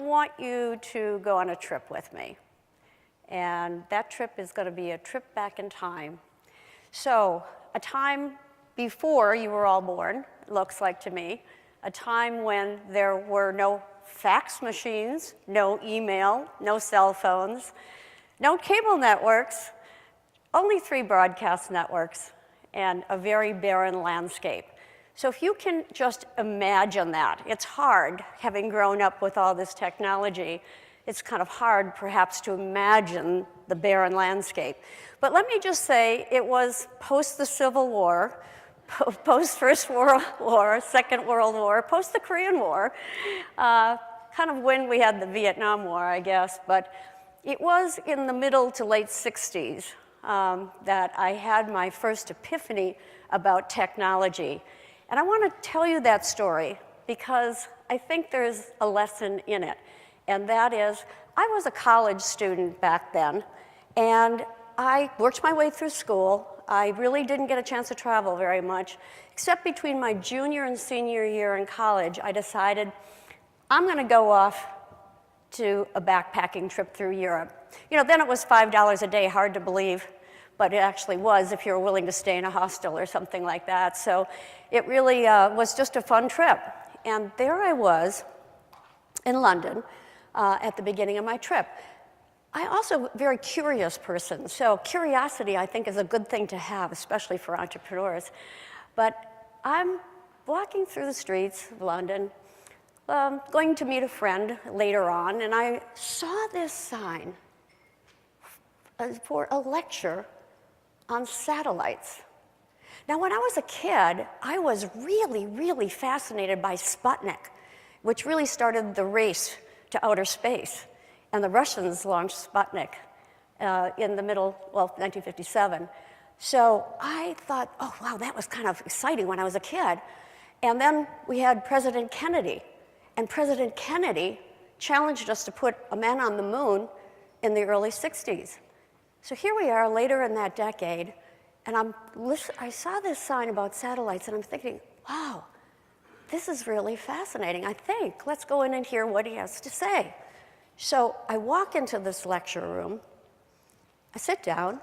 want you to go on a trip with me. And that trip is going to be a trip back in time. So a time before you were all born, it looks like to me, a time when there were no fax machines, no email, no cell phones, no cable networks, only 3 broadcast networks, and a very barren landscape. So if you can just imagine that, it's hard, having grown up with all this technology, it's kind of hard perhaps to imagine the barren landscape. But let me just say, it was post the Civil War, post First World War, Second World War, post the Korean War, kind of when we had the Vietnam War, I guess, but it was in the middle to late 60s that I had my first epiphany about technology. And I want to tell you that story because I think there's a lesson in it. And that is, I was a college student back then, and I worked my way through school. I really didn't get a chance to travel very much, except between my junior and senior year in college, I decided I'm going to go off to a backpacking trip through Europe. You know, then it was $5 a day, hard to believe, but it actually was if you were willing to stay in a hostel or something like that. So it really was just a fun trip. And there I was in London at the beginning of my trip. I'm also a very curious person, so curiosity I think is a good thing to have, especially for entrepreneurs. But I'm walking through the streets of London, going to meet a friend later on, and I saw this sign for a lecture on satellites. Now, when I was a kid, I was really, really fascinated by Sputnik, which really started the race to outer space. And the Russians launched Sputnik in the middle, well, 1957. So I thought, oh, wow, that was kind of exciting when I was a kid. And then we had President Kennedy. And President Kennedy challenged us to put a man on the moon in the early 60s. So here we are later in that decade, and I saw this sign about satellites, and I'm thinking, wow, this is really fascinating, I think. Let's go in and hear what he has to say. So I walk into this lecture room, I sit down,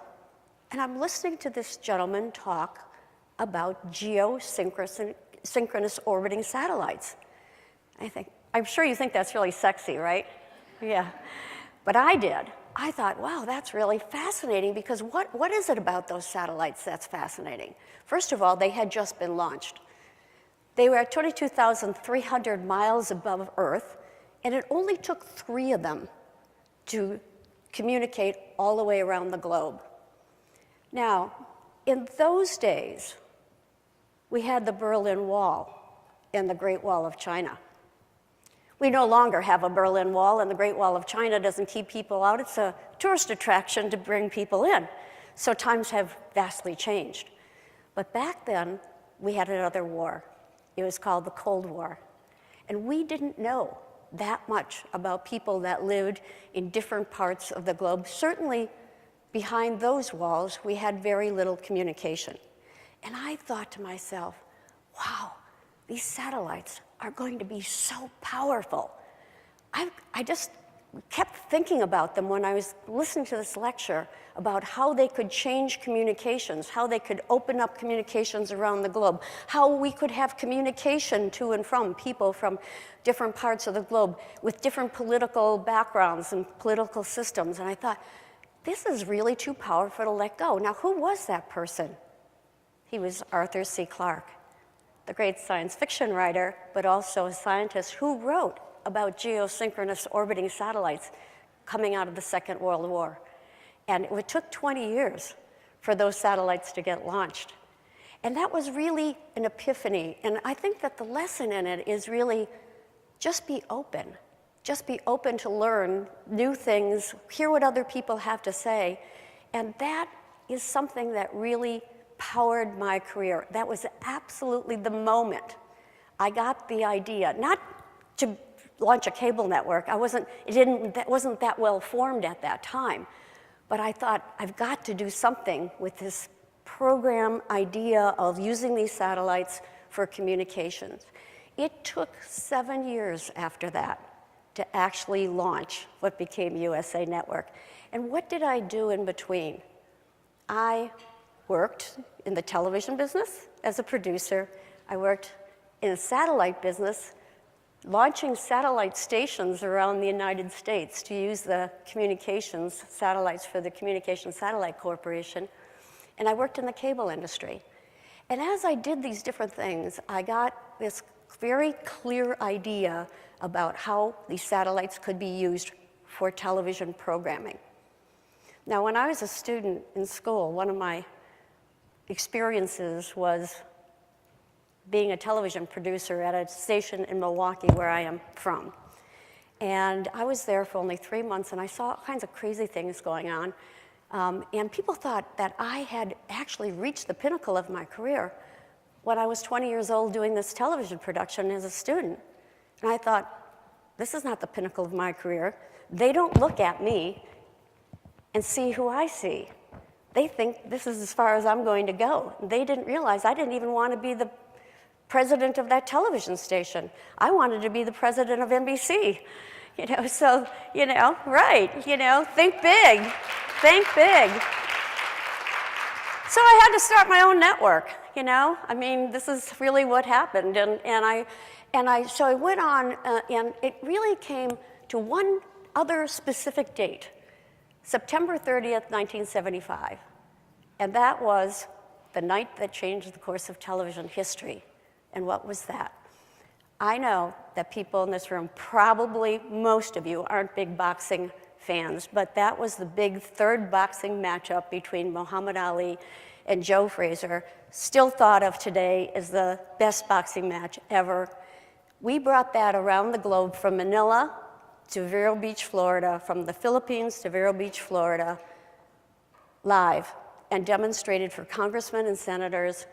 and I'm listening to this gentleman talk about geosynchronous orbiting satellites. I think, I'm sure you think that's really sexy, right? Yeah, but I did. I thought, wow, that's really fascinating, because what is it about those satellites that's fascinating? First of all, they had just been launched. They were at 22,300 miles above Earth, and it only took 3 of them to communicate all the way around the globe. Now, in those days, we had the Berlin Wall and the Great Wall of China. We no longer have a Berlin Wall, and the Great Wall of China doesn't keep people out. It's a tourist attraction to bring people in. So times have vastly changed. But back then, we had another war. It was called the Cold War. And we didn't know that much about people that lived in different parts of the globe. Certainly, behind those walls, we had very little communication. And I thought to myself, wow, these satellites are going to be so powerful. I just kept thinking about them when I was listening to this lecture about how they could change communications, how they could open up communications around the globe, how we could have communication to and from people from different parts of the globe with different political backgrounds and political systems. And I thought, this is really too powerful to let go. Now, who was that person? He was Arthur C. Clarke, the great science fiction writer, but also a scientist who wrote about geosynchronous orbiting satellites coming out of the Second World War. And it took 20 years for those satellites to get launched. And that was really an epiphany. And I think that the lesson in it is really just be open. Just be open to learn new things, hear what other people have to say. And that is something that really powered my career. That was absolutely the moment I got the idea, not to launch a cable network. That wasn't that well formed at that time. But I thought, I've got to do something with this program idea of using these satellites for communications. It took 7 years after that to actually launch what became USA Network. And what did I do in between? I worked in the television business as a producer. I worked in a satellite business, launching satellite stations around the United States to use the communications satellites for the Communications Satellite Corporation. And I worked in the cable industry. And as I did these different things, I got this very clear idea about how these satellites could be used for television programming. Now, when I was a student in school, one of my experiences was being a television producer at a station in Milwaukee, where I am from. And I was there for only 3 months, and I saw all kinds of crazy things going on. And people thought that I had actually reached the pinnacle of my career when I was 20 years old doing this television production as a student. And I thought, this is not the pinnacle of my career. They don't look at me and see who I see. They think this is as far as I'm going to go. They didn't realize I didn't even want to be the president of that television station. I wanted to be the president of NBC. So, right, think big, think big. So I had to start my own network, I mean, this is really what happened. So I went on, and it really came to one other specific date, September 30th, 1975. And that was the night that changed the course of television history. And what was that? I know that people in this room, probably most of you, aren't big boxing fans, but that was the big third boxing matchup between Muhammad Ali and Joe Frazier, still thought of today as the best boxing match ever. We brought that around the globe from Manila to Vero Beach, Florida, from the Philippines to Vero Beach, Florida, live, and demonstrated for congressmen and senators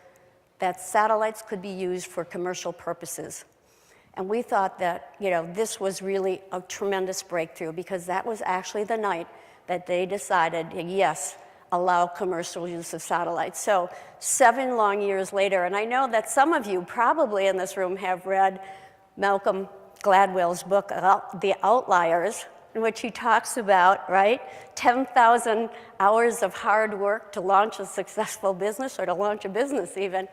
that satellites could be used for commercial purposes. And we thought that, this was really a tremendous breakthrough, because that was actually the night that they decided, yes, allow commercial use of satellites. So 7 long years later, and I know that some of you probably in this room have read Malcolm Gladwell's book, The Outliers, in which he talks about, 10,000 hours of hard work to launch a successful business, or to launch a business even.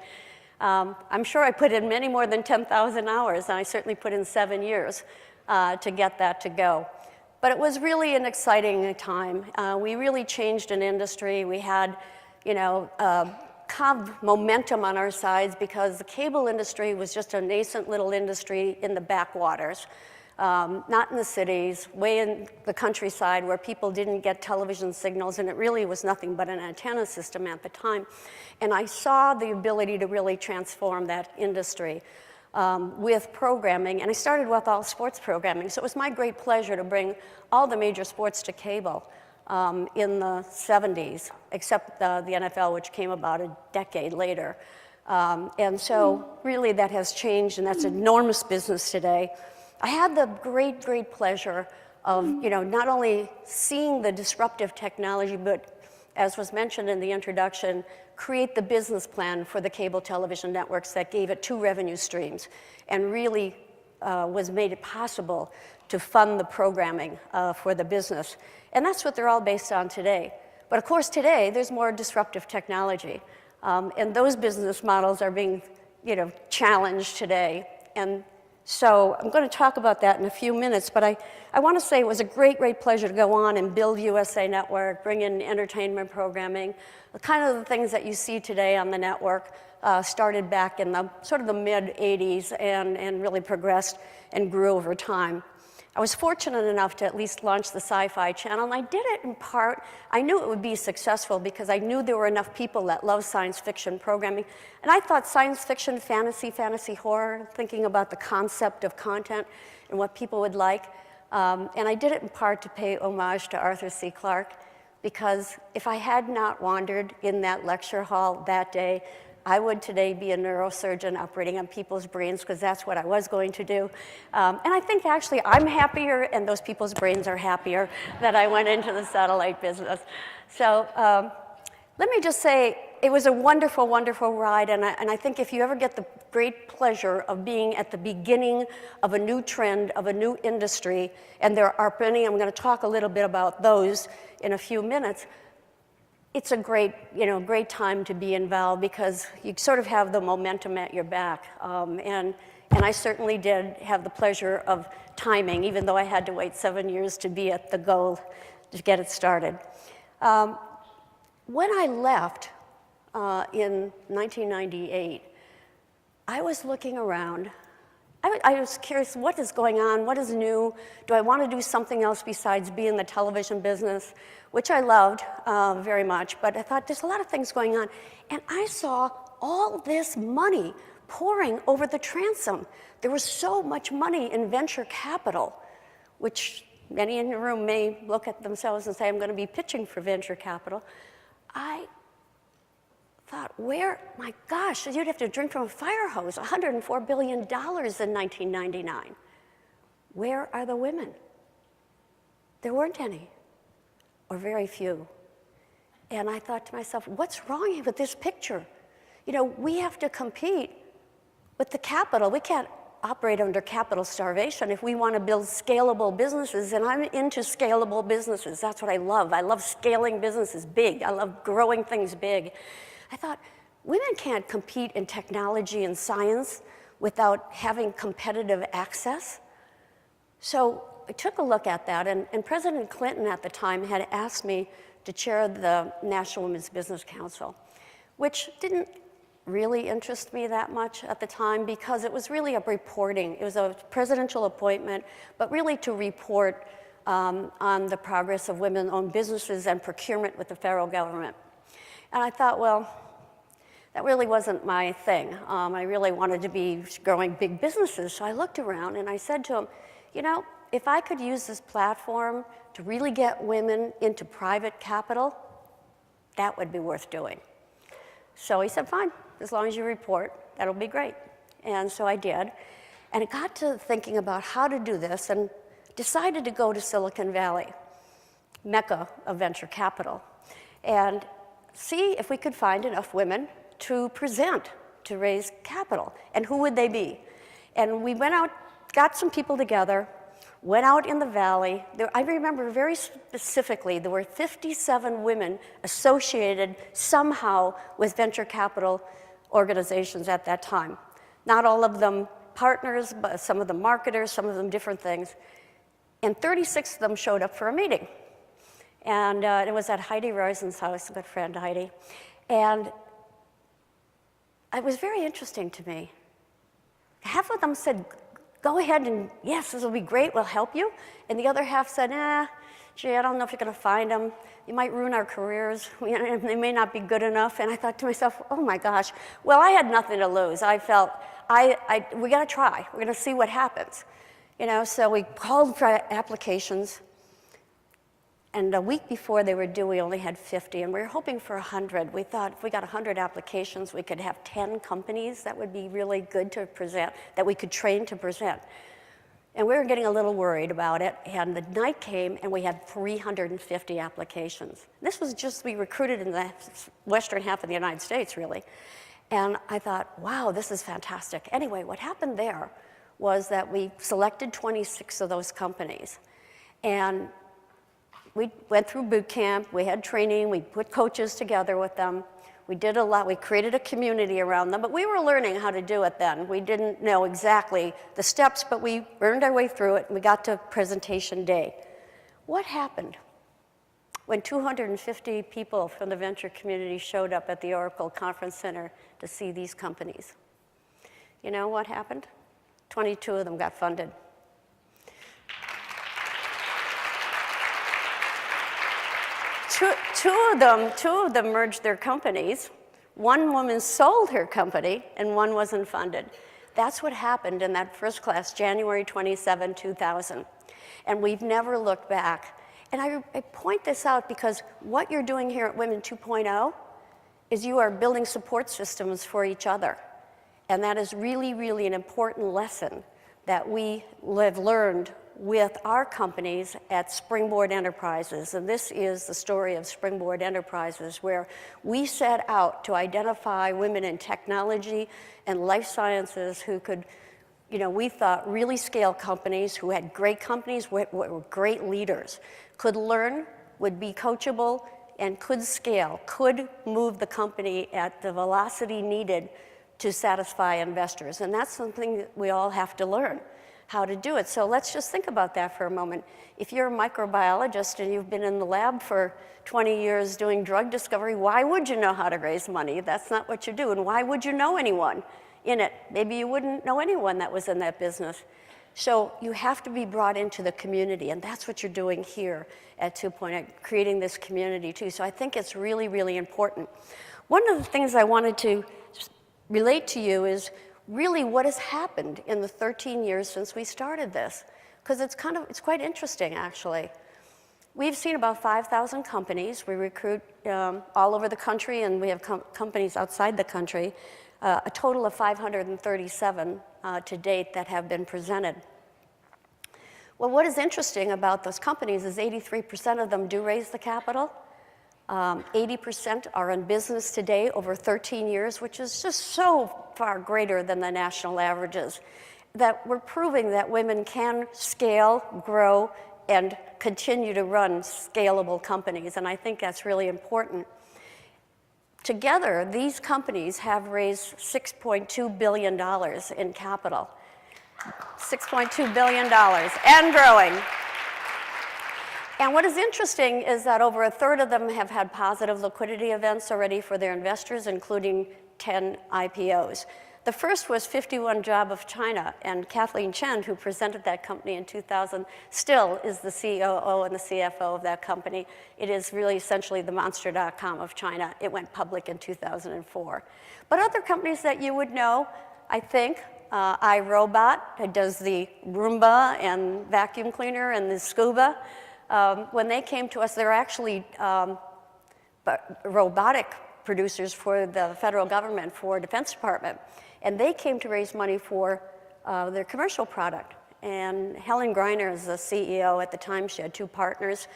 I'm sure I put in many more than 10,000 hours, and I certainly put in 7 years to get that to go. But it was really an exciting time. We really changed an industry. We had, kind of momentum on our sides, because the cable industry was just a nascent little industry in the backwaters, not in the cities, way in the countryside where people didn't get television signals, and it really was nothing but an antenna system at the time. And I saw the ability to really transform that industry with programming, and I started with all sports programming. So it was my great pleasure to bring all the major sports to cable in the 70s, except the NFL, which came about a decade later. And so really that has changed, and that's enormous business today. I had the great, great pleasure of, not only seeing the disruptive technology, but as was mentioned in the introduction, create the business plan for the cable television networks that gave it 2 revenue streams, and really made it possible to fund the programming for the business. And that's what they're all based on today. But of course today, there's more disruptive technology. And those business models are being challenged today. And so I'm going to talk about that in a few minutes, but I want to say it was a great, great pleasure to go on and build USA Network, bring in entertainment programming. The kind of the things that you see today on the network started back in the sort of the mid-'80s and really progressed and grew over time. I was fortunate enough to at least launch the SyFy channel, and I did it in part. I knew it would be successful because I knew there were enough people that love science fiction programming. And I thought science fiction, fantasy horror, thinking about the concept of content and what people would like. And I did it in part to pay homage to Arthur C. Clarke, because if I had not wandered in that lecture hall that day, I would today be a neurosurgeon operating on people's brains, because that's what I was going to do. And I think actually I'm happier, and those people's brains are happier that I went into the satellite business. So let me just say, it was a wonderful, wonderful ride, and I think if you ever get the great pleasure of being at the beginning of a new trend, of a new industry, and there are many, I'm going to talk a little bit about those in a few minutes, it's a great, great time to be involved because you sort of have the momentum at your back. And I certainly did have the pleasure of timing, even though I had to wait 7 years to be at the goal to get it started. When I left in 1998, I was looking around. I was curious, what is going on? What is new? Do I want to do something else besides be in the television business, which I loved very much, but I thought there's a lot of things going on. And I saw all this money pouring over the transom. There was so much money in venture capital, which many in the room may look at themselves and say, I'm going to be pitching for venture capital. I thought, my gosh, you'd have to drink from a fire hose, $104 billion in 1999. Where are the women? There weren't any, or very few. And I thought to myself, what's wrong with this picture? We have to compete with the capital. We can't operate under capital starvation if we want to build scalable businesses, and I'm into scalable businesses. That's what I love. I love scaling businesses big. I love growing things big. I thought, women can't compete in technology and science without having competitive access. So I took a look at that, and President Clinton at the time had asked me to chair the National Women's Business Council, which didn't really interest me that much at the time because it was really it was a presidential appointment, but really to report on the progress of women-owned businesses and procurement with the federal government. And I thought, well, that really wasn't my thing. I really wanted to be growing big businesses. So I looked around and I said to him, if I could use this platform to really get women into private capital, that would be worth doing. So he said, fine, as long as you report, that'll be great. And so I did. And I got to thinking about how to do this and decided to go to Silicon Valley, mecca of venture capital, and see if we could find enough women to present, to raise capital. And who would they be? And we went out, got some people together, went out in the valley. I remember very specifically, there were 57 women associated somehow with venture capital organizations at that time. Not all of them partners, but some of them marketers, some of them different things. And 36 of them showed up for a meeting. And it was at Heidi Roisen's house, a good friend, Heidi. And it was very interesting to me. Half of them said, go ahead and, yes, this will be great, we'll help you. And the other half said, gee, I don't know if you're going to find them. You might ruin our careers. They may not be good enough. And I thought to myself, oh my gosh. Well, I had nothing to lose. I felt, we got to try. We're going to see what happens. So we called for applications. And a week before they were due, we only had 50, and we were hoping for 100. We thought if we got 100 applications, we could have 10 companies that would be really good to present, that we could train to present. And we were getting a little worried about it, and the night came, and we had 350 applications. This was just, we recruited in the western half of the United States, really. And I thought, wow, this is fantastic. Anyway, what happened there was that we selected 26 of those companies. And we went through boot camp, we had training, we put coaches together with them. We did a lot, we created a community around them, but we were learning how to do it then. We didn't know exactly the steps, but we earned our way through it, and we got to presentation day. What happened when 250 people from the venture community showed up at the Oracle Conference Center to see these companies? You know what happened? 22 of them got funded. Two of them merged their companies. One woman sold her company, and one wasn't funded. That's what happened in that first class, January 27, 2000. And we've never looked back. And I point this out because what you're doing here at Women 2.0 is you are building support systems for each other. And that is really, really an important lesson that we have learned with our companies at Springboard Enterprises. And this is the story of Springboard Enterprises, where we set out to identify women in technology and life sciences who could, we thought really scale companies, who had great companies, were great leaders, could learn, would be coachable, and could scale, could move the company at the velocity needed to satisfy investors. And that's something that we all have to learn how to do it. So let's just think about that for a moment. If you're a microbiologist and you've been in the lab for 20 years doing drug discovery, why would you know how to raise money? That's not what you do. And why would you know anyone in it? Maybe you wouldn't know anyone that was in that business. So you have to be brought into the community, and that's what you're doing here at 2.0, creating this community too. So I think it's really, really important. One of the things I wanted to relate to you is really what has happened in the 13 years since we started this, because it's quite interesting, actually. We've seen about 5,000 companies. We recruit all over the country, and we have companies outside the country, a total of 537 to date that have been presented. Well, what is interesting about those companies is 83% of them do raise the capital. 80% are in business today over 13 years, which is just so far greater than the national averages, that we're proving that women can scale, grow, and continue to run scalable companies, and I think that's really important. Together, these companies have raised $6.2 billion in capital. $6.2 billion, and growing. And what is interesting is that over a third of them have had positive liquidity events already for their investors, including 10 IPOs. The first was 51 Job of China, and Kathleen Chen, who presented that company in 2000, still is the COO and the CFO of that company. It is really essentially the Monster.com of China. It went public in 2004. But other companies that you would know, I think, iRobot, that does the Roomba and vacuum cleaner and the Scuba. When they came to us, they're actually robotic producers for the federal government, for Defense Department. And they came to raise money for their commercial product. And Helen Greiner is the CEO at the time. She had two partners.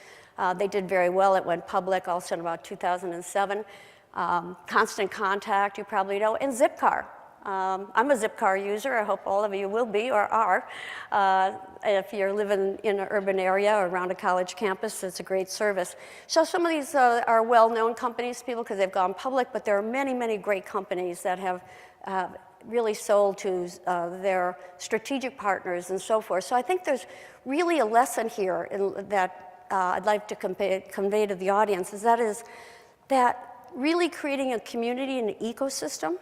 They did very well. It went public also in about 2007. Constant Contact, you probably know, and Zipcar. I'm a Zipcar user. I hope all of you will be or are. If you're living in an urban area or around a college campus, it's a great service. So some of these are well-known companies to people because they've gone public, but there are many, many great companies that have really sold to their strategic partners and so forth. So I think there's really a lesson here that I'd like to convey to the audience, is that really creating a community and an ecosystem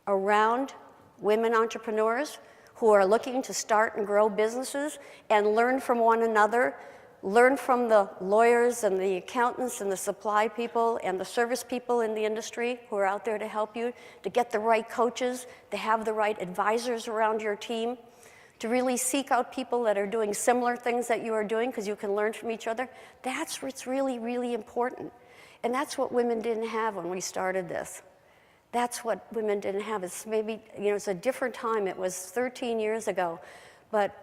around women entrepreneurs who are looking to start and grow businesses and learn from one another, learn from the lawyers and the accountants and the supply people and the service people in the industry who are out there to help you, to get the right coaches, to have the right advisors around your team, to really seek out people that are doing similar things that you are doing because you can learn from each other. That's what's really, really important. And that's what women didn't have when we started this. That's what women didn't have. It's maybe, it's a different time. It was 13 years ago. But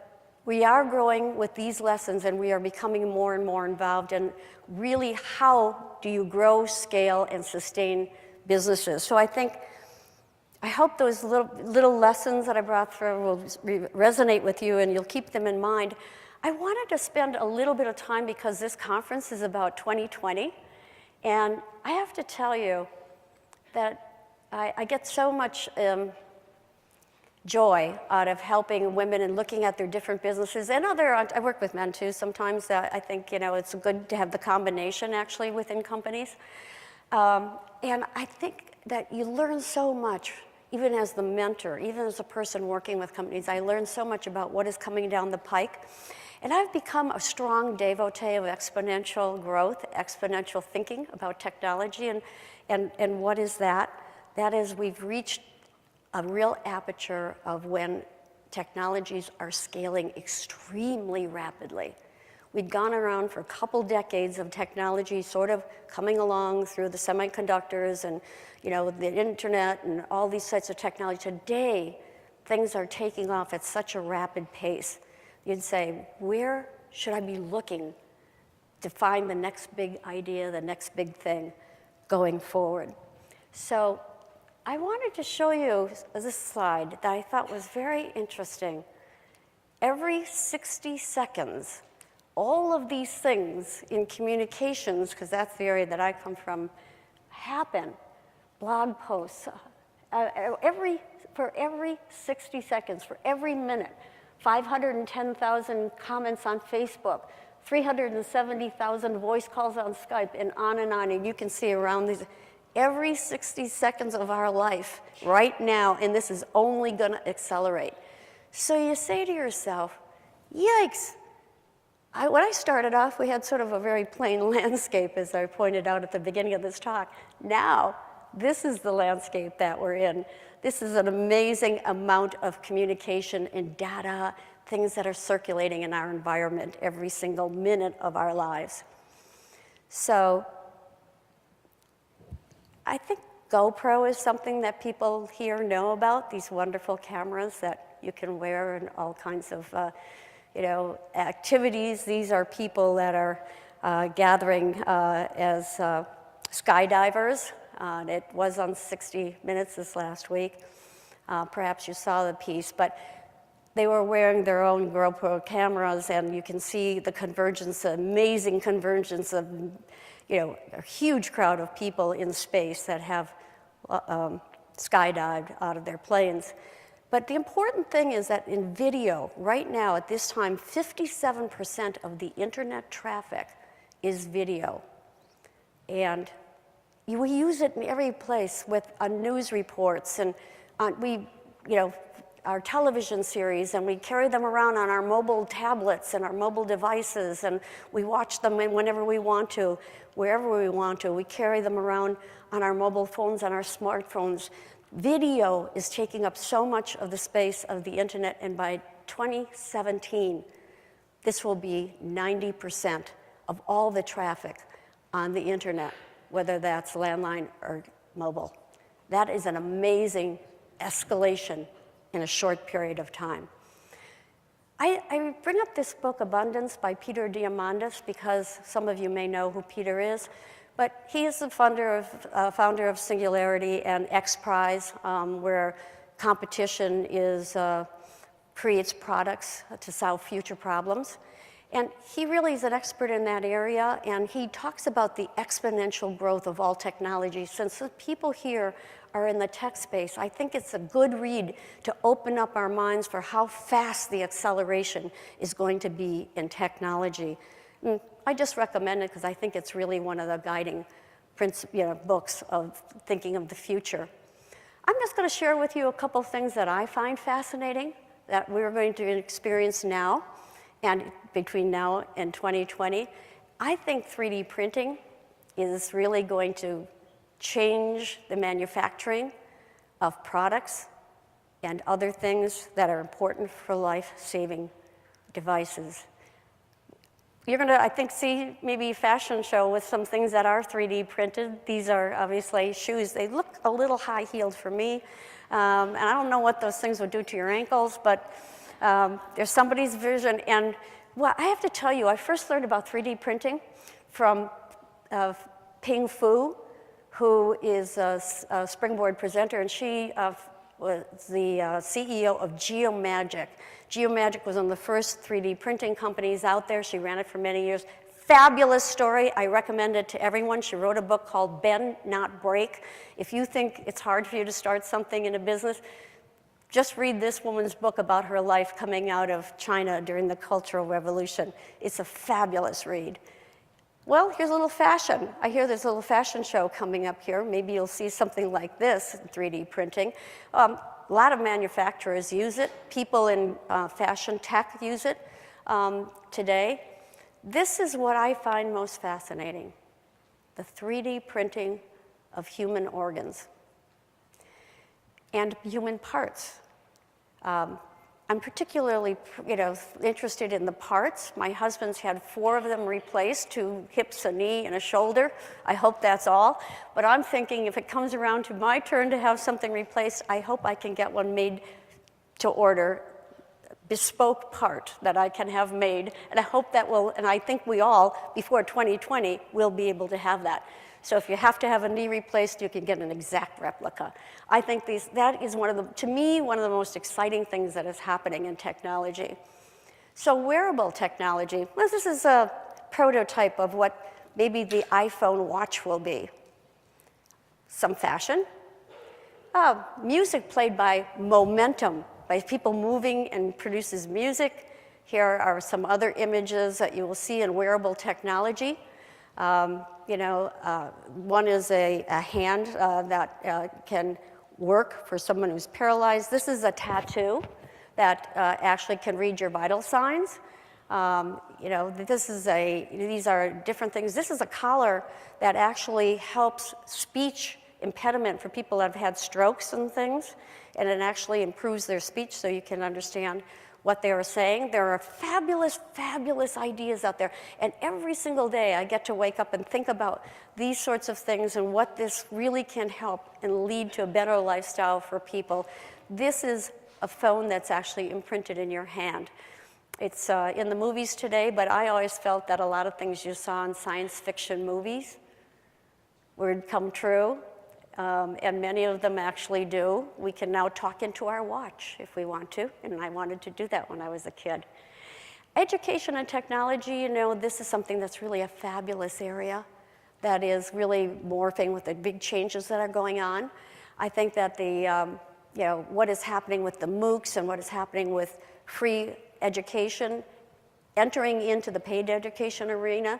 we are growing with these lessons, and we are becoming more and more involved in really how do you grow, scale, and sustain businesses. So I hope those little lessons that I brought through will resonate with you, and you'll keep them in mind. I wanted to spend a little bit of time, because this conference is about 2020, and I have to tell you that I get so much joy out of helping women and looking at their different businesses, and I work with men too sometimes. I think it's good to have the combination actually within companies. And I think that you learn so much, even as the mentor, even as a person working with companies. I learn so much about what is coming down the pike. And I've become a strong devotee of exponential growth, exponential thinking about technology. And what is that? That is, we've reached a real aperture of when technologies are scaling extremely rapidly. We'd gone around for a couple decades of technology sort of coming along through the semiconductors and the internet and all these types of technology. Today, things are taking off at such a rapid pace you'd say, where should I be looking to find the next big idea, the next big thing going forward? So I wanted to show you this slide that I thought was very interesting. Every 60 seconds, all of these things in communications, because that's the area that I come from, happen. Blog posts, for every 60 seconds, for every minute, 510,000 comments on Facebook, 370,000 voice calls on Skype, and on, and you can see around these, every 60 seconds of our life right now, and this is only going to accelerate. So you say to yourself, yikes. When I started off, we had sort of a very plain landscape, as I pointed out at the beginning of this talk. Now, this is the landscape that we're in. This is an amazing amount of communication and data, things that are circulating in our environment every single minute of our lives. So I think GoPro is something that people here know about, these wonderful cameras that you can wear in all kinds of activities. These are people that are gathering as skydivers. It was on 60 Minutes this last week. Perhaps you saw the piece, but they were wearing their own GoPro cameras, and you can see the convergence, amazing convergence of, a huge crowd of people in space that have skydived out of their planes. But the important thing is that in video, right now at this time, 57% of the internet traffic is video. And we use it in every place on news reports and our television series, and we carry them around on our mobile tablets and our mobile devices, and we watch them whenever we want to, wherever we want to. We carry them around on our mobile phones, on our smartphones. Video is taking up so much of the space of the internet, and by 2017, this will be 90% of all the traffic on the internet, whether that's landline or mobile. That is an amazing escalation in a short period of time. I bring up this book, Abundance, by Peter Diamandis, because some of you may know who Peter is. But he is the founder of Singularity and X Prize, where competition creates products to solve future problems. And he really is an expert in that area, and he talks about the exponential growth of all technology. Since the people here are in the tech space, I think it's a good read to open up our minds for how fast the acceleration is going to be in technology. And I just recommend it because I think it's really one of the guiding books of thinking of the future. I'm just going to share with you a couple things that I find fascinating that we're going to experience now and between now and 2020. I think 3D printing is really going to change the manufacturing of products and other things that are important for life-saving devices. You're going to, I think, see maybe a fashion show with some things that are 3D printed. These are obviously shoes. They look a little high-heeled for me, and I don't know what those things would do to your ankles, but there's somebody's vision. And well, I have to tell you, I first learned about 3D printing from Ping Fu, who is a Springboard presenter, and she was the CEO of Geomagic. Geomagic was one of the first 3D printing companies out there. She ran it for many years. Fabulous story. I recommend it to everyone. She wrote a book called Bend, Not Break. If you think it's hard for you to start something in a business, just read this woman's book about her life coming out of China during the Cultural Revolution. It's a fabulous read. Well, here's a little fashion. I hear there's a little fashion show coming up here. Maybe you'll see something like this in 3D printing. A lot of manufacturers use it. People in fashion tech use it today. This is what I find most fascinating, the 3D printing of human organs and human parts. I'm particularly, interested in the parts. My husband's had 4 of them replaced, 2 hips, a knee, and a shoulder. I hope that's all. But I'm thinking if it comes around to my turn to have something replaced, I hope I can get one made to order bespoke part that I can have made, and I hope that will, and I think we all, before 2020, will be able to have that. So if you have to have a knee replaced, you can get an exact replica. I think that is to me, one of the most exciting things that is happening in technology. So wearable technology, well, this is a prototype of what maybe the iPhone watch will be. Some fashion. Music played by momentum, by people moving and produces music. Here are some other images that you will see in wearable technology. One is a hand that can work for someone who's paralyzed. This is a tattoo that actually can read your vital signs. These are different things. This is a collar that actually helps speech impediment for people that have had strokes and things, and it actually improves their speech so you can understand what they are saying. There are fabulous, fabulous ideas out there, and every single day I get to wake up and think about these sorts of things and what this really can help and lead to a better lifestyle for people. This is a phone that's actually imprinted in your hand. It's in the movies today, but I always felt that a lot of things you saw in science fiction movies would come true. And many of them actually do. We can now talk into our watch if we want to, and I wanted to do that when I was a kid. Education and technology, this is something that's really a fabulous area that is really morphing with the big changes that are going on. I think that what is happening with the MOOCs and what is happening with free education, entering into the paid education arena,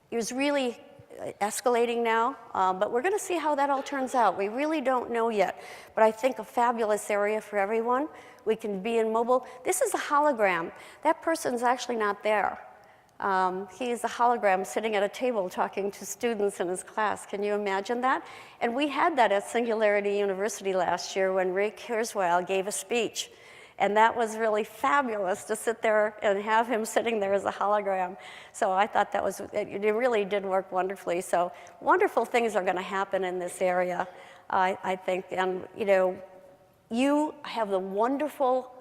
is really escalating now, but we're going to see how that all turns out. We really don't know yet, but I think a fabulous area for everyone. We can be in mobile. This is a hologram. That person's actually not there. He is a hologram sitting at a table talking to students in his class. Can you imagine that? And we had that at Singularity University last year when Ray Kurzweil gave a speech. And that was really fabulous to sit there and have him sitting there as a hologram. So I thought it really did work wonderfully. So wonderful things are going to happen in this area, I think. And you have the wonderful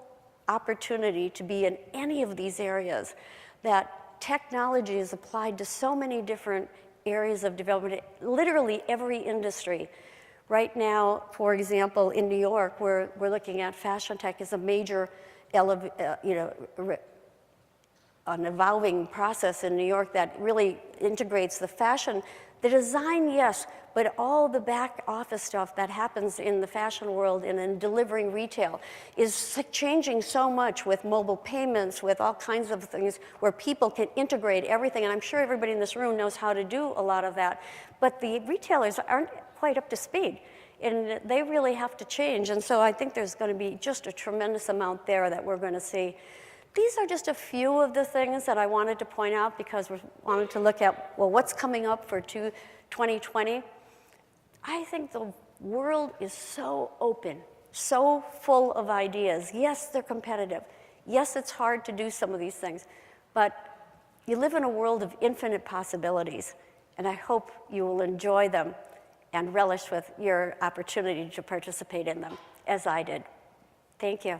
opportunity to be in any of these areas. That technology is applied to so many different areas of development, literally every industry. Right now, for example, in New York, we're looking at fashion tech as a major, an evolving process in New York that really integrates the fashion, the design, yes, but all the back office stuff that happens in the fashion world and in delivering retail is changing so much with mobile payments, with all kinds of things where people can integrate everything. And I'm sure everybody in this room knows how to do a lot of that, but the retailers aren't quite up to speed, and they really have to change. And so I think there's going to be just a tremendous amount there that we're going to see. These are just a few of the things that I wanted to point out because we wanted to look at, well, what's coming up for 2020. I think the world is so open, so full of ideas. Yes, they're competitive. Yes, it's hard to do some of these things, but you live in a world of infinite possibilities, and I hope you will enjoy them and relish with your opportunity to participate in them, as I did. Thank you.